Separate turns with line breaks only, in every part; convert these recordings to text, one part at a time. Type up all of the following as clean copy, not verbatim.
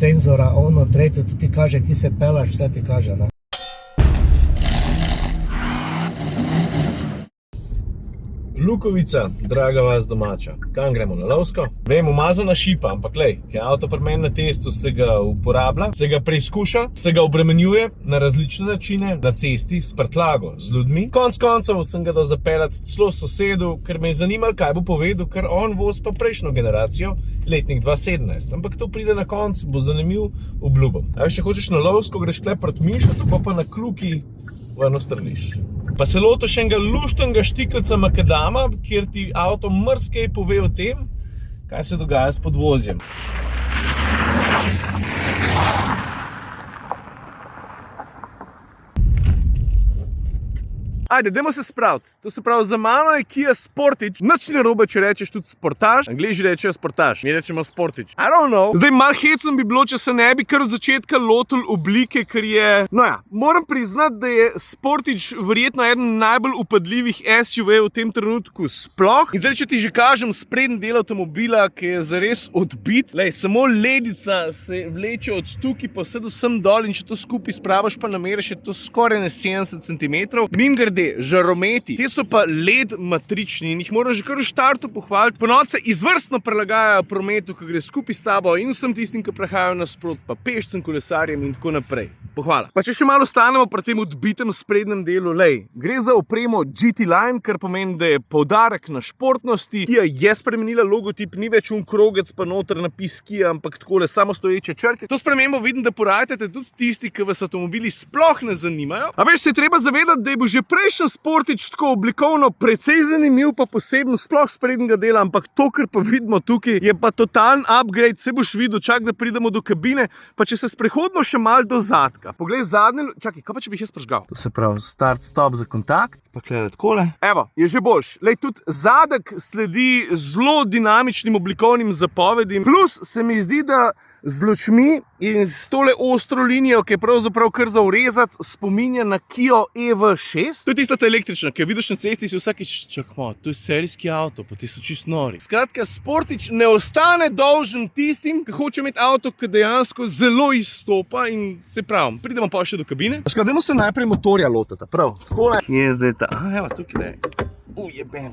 senzora, ono, tretjo, tudi ti kaže, ki se pelaš, vse ti kaže, ne.
Lukovica, draga vas domača. Kam gremo, na lovsko? Vem, umazana šipa, ampak lej, ki je avto pri meni na testu, se ga uporablja, se ga preizkuša, se ga obremenjuje na različne načine, na cesti, s prtljago, z ljudmi. Konec koncev sem ga dal zapeljati celo sosedu, ker me je zanimalo, kaj bo povedal, ker on voz pa prejšnjo generacijo, letnik 2017. Ampak to pride na konc, bo zanimiv, obljubom. A če hočeš na lovsko, greš kle proti Mišotu, pa na Kluki v eno streliš. Pa se lotiš enega luštenega štikelca makadama, kjer ti avto marsikaj pove o tem, kaj se dogaja s podvozjem. Ajde, dajmo se spraviti. To se pravi, za mano je Kia Sportage. Nič ni narobe, če rečeš tudi Sportage. Angliji rečejo Sportage, mi rečemo Sportage. I don't know. Zdaj malo hecen bi bilo, če se ne bi kar od začetka lotil oblike, ker je... No ja, moram priznati, da je Sportage verjetno eden najbolj upadljivih SUV v tem trenutku sploh. In zdaj, če ti že kažem sprednji del avtomobila, ki je zares odbit, lej, samo ledica se vleče od tukaj pa vse do sem dol in če to skupaj spravaš pa namereš, je to skoraj na 70 cm. Mimogrede, žarometi, te so pa LED matrični in jih moram že kar v štartu pohvaliti. Ponoči se izvrstno prilagajajo prometu, ko gre skupaj s tabo in vsem tistim, ki prehajajo nasprot, pa pešcem, kolesarjem in tako naprej. Pohvala. Pa če še malo ostanemo pri tem odbitem sprednjem delu, lej, gre za opremo GT Line, kar pomeni, da je poudarek na športnosti. Kia je spremenila logotip, ni več krogec pa noter napis Kia, ampak takole samostoječe črke. To spremembo vidim, da porajate tudi tisti, ki vas avtomobili sploh ne zanimajo. A veš, se je treba zavedati, da je bo že prejšnji Sportage tako oblikovno precej zanimiv, pa poseben sploh sprednjega dela, ampak to, kar pa vidimo tukaj, je pa totalen upgrade. Se boš videl, čak da pridemo do kabine, pa če se sprehodimo še malo do zadka. Poglej zadnje, čakaj, kaj pa če bi jaz prežgal? To se pravi, start, stop za kontakt, pa gledaj takole. Evo, je že boljš. Lej, tudi zadek sledi zelo dinamičnim oblikovnim zapovedim, plus se mi zdi, da z lučmi in s tole ostro linijo, ki je pravzaprav kar za urezati, spominja na Kia EV6. To je tista električna, ki jo vidiš na cesti, si vsakič čakmo, to je serijski avto, pa ti so čisto nori. Skratka, Sportage ne ostane dolžen tistim, ki hoče imeti avto, ki dejansko zelo izstopa in se pravim, pridemo pa še do kabine. Dajmo se najprej motorja lotati, prav, takole je zdaj ta, evo, tukaj je.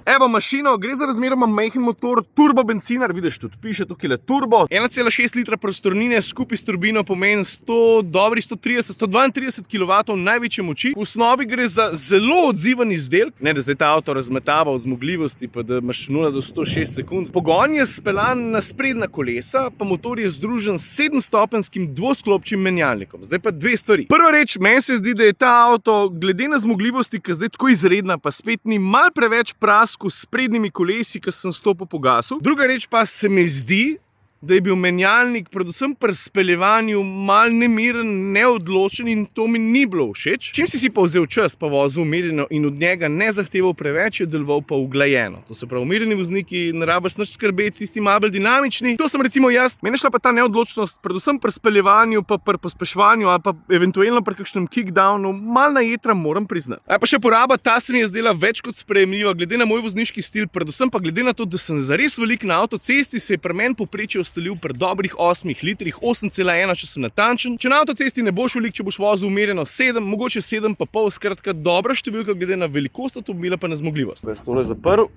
Evo mašino, gre za razmeroma majhen motor, turbo benzinar, vidiš tudi, piše tukaj le turbo. 1,6 litra prostornine skupaj s turbino pomeni 132 kW največje moči. V osnovi gre za zelo odziven izdelek, ne da zdaj ta avto razmetava od zmogljivosti, pa da imaš 0 do 106 sekund. Pogon je speljan na sprednja kolesa, pa motor je združen s 7-stopenjskim dvosklopčnim menjalnikom. Zdaj pa dve stvari. Prva reč, meni se zdi, da je ta avto, glede na zmogljivosti, ki zdaj tako izredna, pa spet ni mal preveč prasku s prednjimi kolesi, ki sem stopil po gasu. Druga reč pa se mi zdi, da je bil menjalnik predvsem pri speljevanju mal nemiren, neodločen in to mi ni bilo všeč. Čim si pa vzel čas, pa vozil umirjeno in od njega ne zahteval preveč, je deloval pa uglajeno. To se pravi, umirjeni vozniki ne rabiš nič skrbeti, tisti malo bolj dinamični. To sem recimo jaz. Meni šla pa ta neodločnost predvsem pri speljevanju, pa pri pospeševanju ali pa eventualno pri kakšnem kickdownu, mal na jetra moram priznati. A pa še poraba, ta se mi je zdela več kot sprejemljiva, glede na moj vozniški stil, predvsem pa glede na to, da sem zares velik na avtocesti, se je pri meni povprečje ustalil pri dobrih 8 litrih, 8,1, če sem natančen. Če na avtocesti ne boš velik, če boš vozil umirjeno 7, mogoče 7,5, skratka dobra številka glede na velikost avtomobila pa na zmogljivost. Zdaj tole zaprl.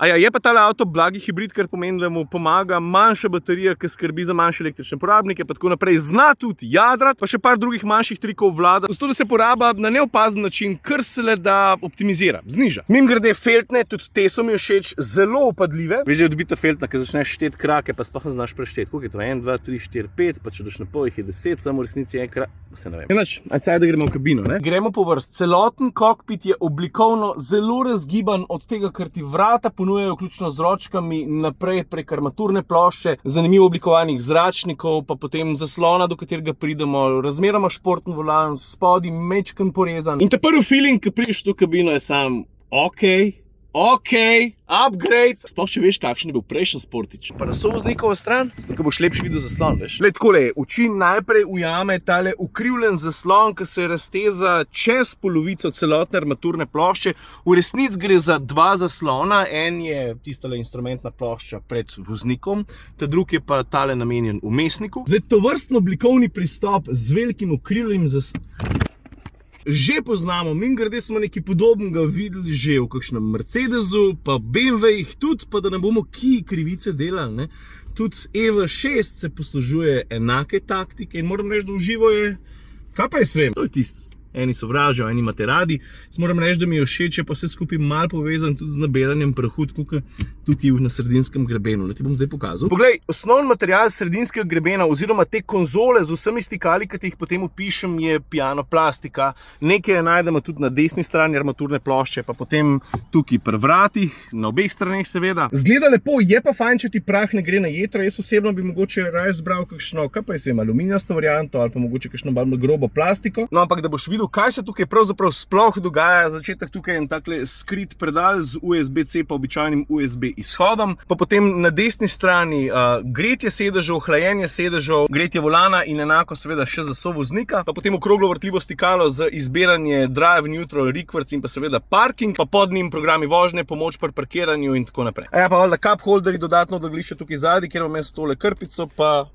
Aja, je pa tale avto blagi hibrid, kar pomeni, da mu pomaga manjša baterija, ki skrbi za manjše električne porabnike, pa tako naprej. Zna tudi jadrati, pa še par drugih manjših trikov vlada. Zato, da se poraba na neopazen način, kar se le da optimizira, zniža. Mimogrede feltne, tudi te so mi všeč, zelo upadljive. Veš, je odbita feltna, ki začneš šteti krake, pa sploh ne znaš prešteti. Koliko je to? 1, 2, 3, 4, 5, pa če daš na pol, jih je 10, samo v resnici je krat, se ne vem. Enač, ajde, da gremo v kabino, ne? Gremo po vrst. Celoten kokpit je oblikovno zelo razgiban, od tega, ker ti vrata ponujajo vključno z ročkami naprej prek armaturne plošče, zanimivo oblikovanih zračnikov, pa potem zaslona, do katerega pridemo, razmeroma športen volan, spodaj mečken porezan. In ta prvi feeling, ki prideš v to kabino, je sam okej. Ok, upgrade. Sploh če veš, kakšen je bil prejšnji Sportič. Pa da so voznikova stran, zato ko boš lepši videl zaslon, veš. Glej, takole, oči najprej ujame tale ukrivljen zaslon, ki se razteza čez polovico celotne armaturne plošče. V resnici gre za dva zaslona, en je tistale instrumentna plošča pred voznikom, ta drug je pa tale namenjen vmesniku. Zdaj, tovrstno oblikovni pristop z velikim ukrivljenim zaslonom že poznamo, mimogrede smo nekaj podobnega videli že v kakšnem Mercedesu, pa BMW-jih tudi, pa da ne bomo krivice delali, ne. Tudi EV6 se poslužuje enake taktike in moram reči, da v živo je, kaj pa jaz vem, to je tisto. Eni sovražijo, eni imate radi. Moram reči, da mi je všeč, pa vse skupaj malo povezan tudi z nabiranjem prahu, tukaj na sredinskem grebenu. Ti bom zdaj pokazal. Poglej, osnovni material sredinskega grebena oziroma te konzole z vsemi stikali, ki jih potem opišem, je pianoplastika. Nekaj najdemo tudi na desni strani armaturne plošče, pa potem tukaj pri vratih, na obeh straneh seveda. Zgleda lepo, je pa fajn, če ti prah ne gre na jetro. Jaz osebno bi mogoče raje zbral kakšno, kaj pa jaz vem, aluminijasto varianto ali pa mogoče kakšno bolj grobo plastiko. No, ampak da boš videl, kaj se tukaj pravzaprav sploh dogaja. Začetek tukaj je en takle skrit predal z USB-C pa običajnim USB izhodom, pa potem na desni strani gretje sedežev, hlajenje sedežev, gretje volana in enako seveda še za sovoznika, pa potem okroglo vrtljivo stikalo za izbiranje drive, neutral, reverse in pa seveda parking, pa pod njim programi vožnje, pomoč pri parkiranju in tako naprej. Ja, pa valjda cup holderji, dodatno odlagališče tukaj zadaj, kjer imam jaz tole krpico, pa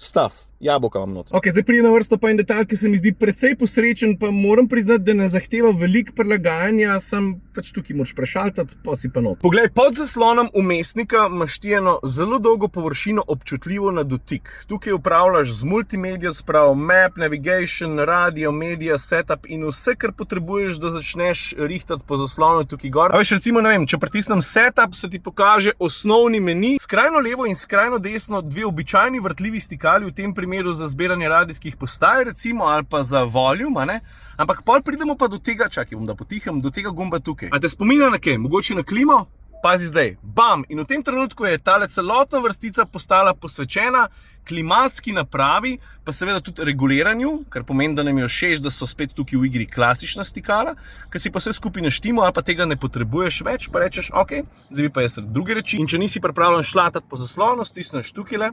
stav. Jabolka vam not. Ok, zdaj pride na vrsto pa en detalj, ki se mi zdi precej posrečen, pa moram priznati, da ne zahteva veliko prilagajanja, sam pač tukaj moraš prešaltati, pa si pa not. Poglej, pod zaslonom vmesnika imaš ti eno zelo dolgo površino občutljivo na dotik. Tukaj upravljaš z multimedijo, sprav map, navigation, radio, media, setup in vse, kar potrebuješ, da začneš rihtati po zaslonu tukaj gor. A veš, recimo, ne vem, če pritisnem setup, se ti pokaže osnovni meni, skrajno levo in skrajno desno dve običajni vrtljivi stikali, v tem primeru za zbiranje radijskih postaj, recimo, ali pa za volume, a ne? Ampak pol pridemo pa do tega, čakaj, bom da potihem, do tega gumba tukaj. A te spominja na kaj? Mogoče na klimo? Pazi zdaj, bam! In v tem trenutku je tale celotna vrstica postala posvečena klimatski napravi, pa seveda tudi reguliranju, kar pomeni, da nam je všeč, da so spet tukaj v igri klasična stikala, ker si pa vse skupaj naštimo, ali pa tega ne potrebuješ več, pa rečeš, ok, zdaj bi pa jaz druge reči. In če nisi pripravljen šlatati po zaslonu, stisneš tukajle,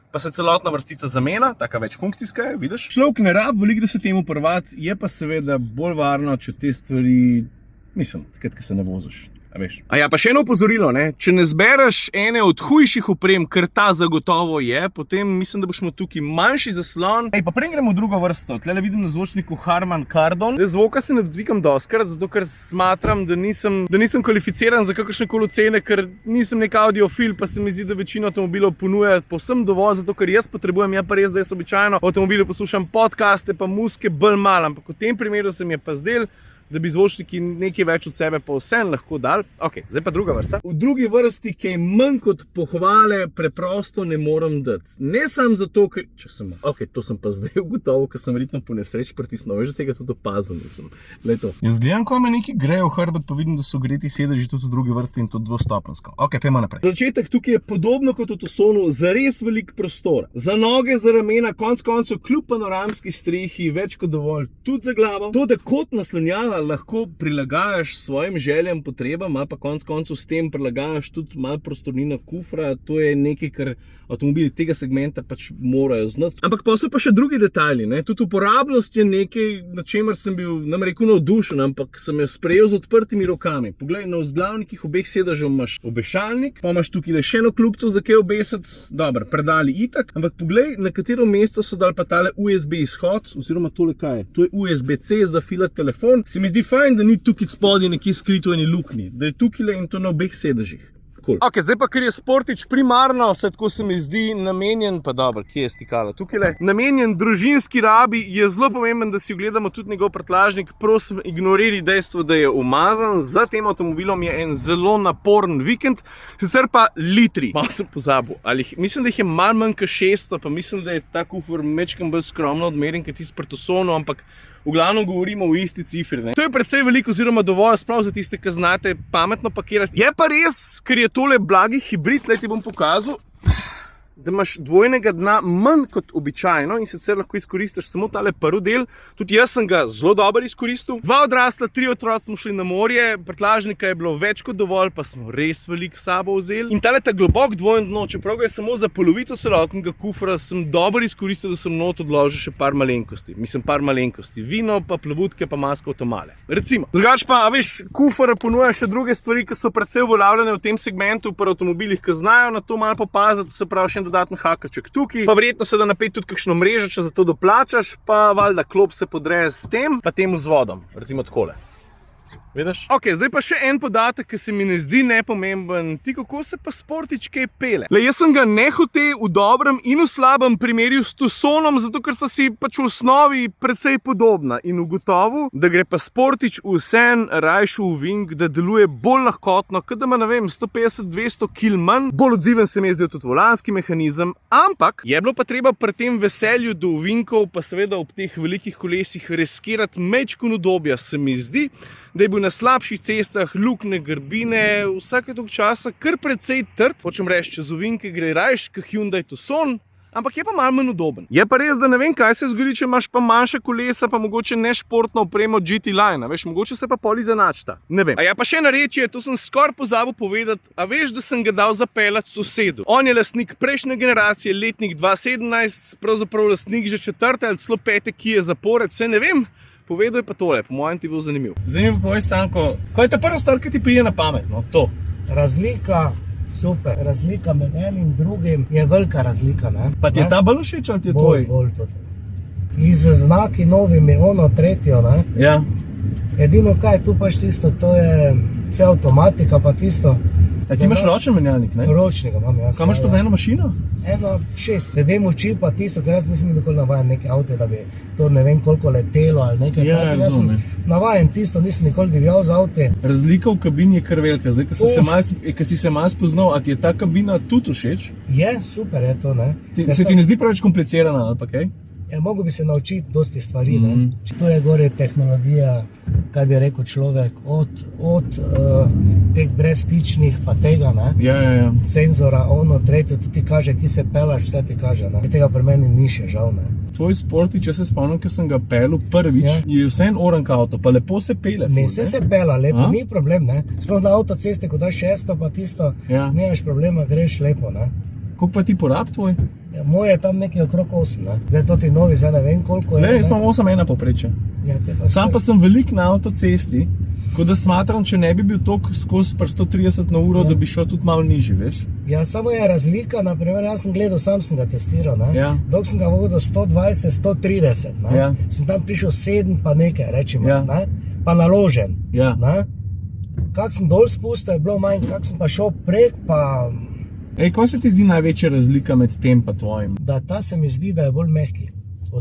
pa se celotna vrstica zamena, taka več funkcijska je, vidiš? Človek ne rab veliko, da se temu prvati, je pa seveda bolj varno, če te stvari, mislim, takrat, ko se ne voziš. A veš. A ja, pa še eno opozorilo, ne? Če ne zbereš ene od hujših oprem, ker ta zagotovo je, potem mislim, da boš imel tukaj manjši zaslon. Ej, pa prej gremo v drugo vrsto. Tlele vidim na zvočniku Harman Kardon. Zvoka se ne dotikam doskrat, zato ker smatram, da nisem kvalificiran za kakršnekoli ocene, ker nisem nek audiofil, pa se mi zdi, da večina avtomobilov ponuja povsem dovolj, zato ker jaz potrebujem, ja pa res, da jaz običajno v avtomobilu poslušam podcaste, pa muzike bolj malo, ampak v tem primeru se mi je pa zdel, da bi zvočniki nekaj več od sebe pa vsem lahko dali. Ok, zdaj pa druga vrsta. V drugi vrsti, kaj manj kot pohvale, preprosto ne morem dati. Ne samo zato, ker... Ok, to sem pa zdaj ugotovil, ker sem verjetno po nesreč pritisnil. Veš, da tega tudi opazil nisem. Glej to. Jaz gledam, ko me nekaj greje v hrbet, pa vidim, da so greti sedeži tudi v drugi vrsti in to dvostopenjsko. Ok, pojmo naprej. Za začetek tukaj je podobno kot v Tucsonu zares velik prostor. Za noge, za ramena, konec koncev, kljub panoramski strehi, več kot dovolj tudi za glavo. To, da kot naslonjala lahko prilagajaš svojim željam, potrebam, ali pa konec koncev s tem prilagajaš tudi malo prostornina kufra, to je nekaj, kar avtomobili tega segmenta pač morajo znati. Ampak pa so pa še drugi detajli, ne? Tudi uporabnost je nekaj, na čemer sem bil, nam rekel, navdušen, ampak sem jo sprejel z odprtimi rokami. Poglej, na vzglavnikih obeh sedežev imaš obešalnik, pa imaš tukaj le še eno kljubico za kaj obesati, dobro, predali itak, ampak poglej, na katero mesto so dali pa tale USB izhod, oziroma tole kaj je? To je USB-C za filati telefon. Se mi zdi fajn, da ni tukaj spodaj nekje skrito eni luknji, da je tukaj in to na obeh sedežih. Cool. Ok, zdaj pa, ker je Sportič primarno, vse tako se mi zdi namenjen, pa dobro, kje je stikalo tukaj, namenjen družinski rabi, je zelo pomemben, da si ogledamo tudi njegov prtljažnik. Prosim, ignoriri dejstvo, da je umazan. Za tem avtomobilom je en zelo naporen vikend, sicer pa litri. Malo sem pozabil, mislim, da jih je malo manj kot 600, pa mislim, da je ta kufer mečkam bolj skromno odmeren, kot tisti pri Tucsonu, ampak v glavnem govorimo o isti cifri. Ne? To je precej veliko oziroma dovolj sprav za tiste, ki znate pametno pakirati. Je pa res, ker je tole blagi hibrid, ti bom pokazal. da imaš dvojnega dna manj kot običajno in sicer lahko izkoristiš samo tale prvi del. Tudi jaz sem ga zelo dobro izkoristil. 2 odrasla, 3 otroci smo šli na morje, prtljažnika je bilo več kot dovolj, pa smo res veliko s sabo vzeli. In tale ta globok dvojno dno, čeprav ga je samo za polovico celotnega kufra, sem dobro izkoristil, da sem not odložil še par malenkosti. Mislim, par malenkosti. Vino, pa plavutke, pa masko avtomale. Recimo. Drugač pa, a veš, kufr ponuja še druge stvari, ki so precej uveljavljene v tem segmentu pri avtomobilih, ki znajo na to malo popaziti, se pravi še en dodaten hakaček tukaj, pa verjetno se da napeti tudi kakšno mrežo, če za to doplačaš, pa valjda klop se podreje s tem, pa tem vzvodom, recimo takole. Vidiš? Ok, zdaj pa še en podatek, ki se mi ne zdi nepomemben. Ti, kako se pa Sportič kaj pele? Jaz sem ga nehote v dobrem in v slabem primerjal s Tucsonom, zato ker sta si pač v osnovi precej podobna in ugotovil, da gre pa Sportič vseeno rajši v Wing, da deluje bolj lahkotno, kot da ima, ne vem, 150-200 kg manj, bolj odziven se mi je zdel tudi volanski mehanizem, ampak je bilo pa treba pri tem veselju do Wingov, pa seveda ob teh velikih kolesih riskirati majčkeno udobja, se mi zdi, da je bil na slabših cestah, luknje, grbine, vsake toliko časa kar precej trd. Hočem reči, čez ovinke gre rajši kot Hyundai Tucson, ampak je pa malo manj udoben. Je pa res, da ne vem, kaj se zgodi, če imaš pa manjša kolesa, pa mogoče nešportno opremo GT Line, veš, mogoče se pa pol izenačita. Ne vem. A ja, pa še narečje, to sem skoraj pozabil povedati, a veš, da sem ga dal zapeljati sosedu. On je lastnik prejšnje generacije, letnik 2017, pravzaprav lastnik že 4. ali celo 5. Kia zapored, vse ne vem. Povedal je pa tole, po mojem ti bil zanimiv. Zdaj mi pa povej, Stanko, kaj je ta prva stvar, ki ti pride na pamet? No, to.
Razlika, super. Razlika med enim in drugim je velika razlika, ne?
Pa ti je ta bolj všeč ali ti je tvoj?
Bolj tudi. In z znaki novimi, ono tretjo, ne?
Ja.
Edino kaj, tu pač tisto, to je vse avtomatika, pa tisto.
A ti imaš ročni menjalnik, ne?
Ročnega imam, jaz.
Kaj imaš pa za eno mašino?
1.6. Glede moči pa tisto, ker jaz nisem nikoli navajen neke avte, da bi to ne vem koliko letelo ali nekaj takega. Jaz sem navajen tisto, nisem nikoli divjal z avte.
Razlika v kabini je kar velika. Zdaj, ko si se malo spoznal, a ti je ta kabina tudi všeč?
Je, super je to, ne.
Se ti ne zdi preveč komplicirana ali pa kaj?
Ja, mogel bi se naučiti dosti stvari, ne. To je gore tehnologija, kaj bi rekel človek, od teh brezstičnih pa tega, ne.
Ja.
Senzora, ono tretjo, tudi ti kaže, ki se pelaš, vse ti kaže, ne. Tega pri meni ni še, žal, ne.
Tvoj Sportič, jaz se spomnim, ker sem ga pelil prvič, je vseeno oranka avto, pa lepo se pele.
Ne, se pela lepo, ni problem, ne. Sploh na avtoceste, ko daš 600 pa tisto, nemaš problema, greš lepo, ne.
Koliko pa ti porab tvoj?
Ja, moj je tam nekaj okrog 8, ne. Zdaj to ti novi, zdaj ne vem koliko je.
Ne, jaz imam 8,1 povprečje.
Ja,
sam pa sem velik na avtocesti, ko da smatram, če ne bi bil tok skozi pri 130 na uro, da bi šel tudi malo nižji, veš?
Ja, samo je razlika, naprimer, jaz sem gledal, sam sem ga testiral, ne. Dok sem ga vodil 120, 130, ne. Sem tam prišel 7 pa nekaj, rečimo, ne. Pa naložen, ne. Kak sem dol spustil, je bilo manj, kak sem pa šel prek, pa...
Ej, kaj se ti zdi največja razlika med tem pa tvojim?
Da ta se mi zdi, da je bolj mehki.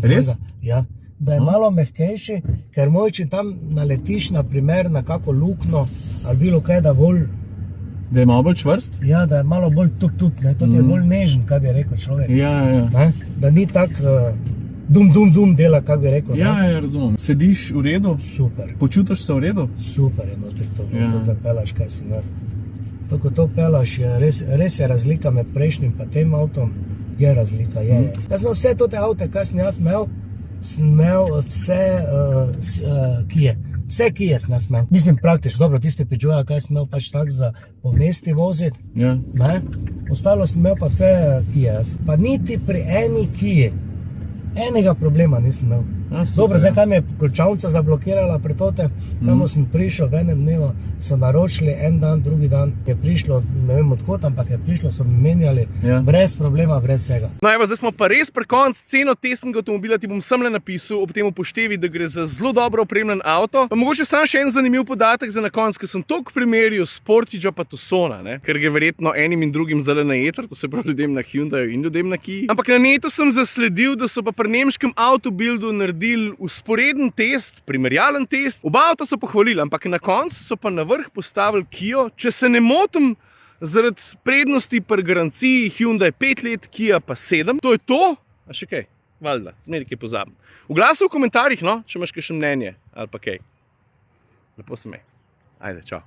Res?
Ja, da je malo mehkejši, ker moj, če tam naletiš, naprimer, na kako lukno, ali bilo kaj, da bolj...
Da je malo bolj čvrst?
Ja, da je malo bolj tup, ne, to je bolj nežen, kaj bi rekel človek.
Ja.
Ne? Da ni tak dum dela, kaj bi rekel.
Ja, razumem. Sediš v redu?
Super.
Počutiš se v redu?
Super je notri to, to zapelaš, kaj si naredil. To, ko to pelaš, res je razlika med prejšnjim pa tem avtom, je razlika, je. Jaz sem vse te avte, kaj sem jaz imel, vse Kije. Vse Kije sem jaz imel. Mislim praktično, dobro, tiste Peugeota, kaj sem imel pač tak za po mesti voziti, ne? Ostalo sem imel pa vse Kije jaz. Pa niti pri eni Kiji enega problema nisem imel. Dobro, zdaj kaj me je ključavnica zablokirala pri tote, samo sem prišel v enem dnevu, so naročili en dan, drugi dan je prišlo, ne vem odkot, ampak je prišlo, so mi menjali, brez problema, brez vsega. No evo, zdaj smo pa res pri koncu, ceno testnega avtomobila ti bom semle napisal, ob tem upoštevi, da gre za zelo dobro opremljen avto. Pa mogoče sam še en zanimiv podatek za na konc, ker sem toliko primerjal Sportiča pa Tucsona, ne, ker gre verjetno enim in drugim zdaj na jeter, to se pravi ljudem na Hyundaju in ljudem na Kiji. Ampak na netu sem zasledil, da so pa pri nemškem avtobildu naredili usporeden test, primerjalen test. Oba avta so pohvalili, ampak na koncu so pa na vrh postavili Kio. Če se ne motim, zaradi prednosti pri garanciji Hyundai 5 let, Kia pa 7. To je to? A še kaj? Valjda, zmeri kaj pozabim. Oglasi v komentarjih, no, če imaš kakšno mnenje ali pa kaj. Lepo se me. Ajde, čau.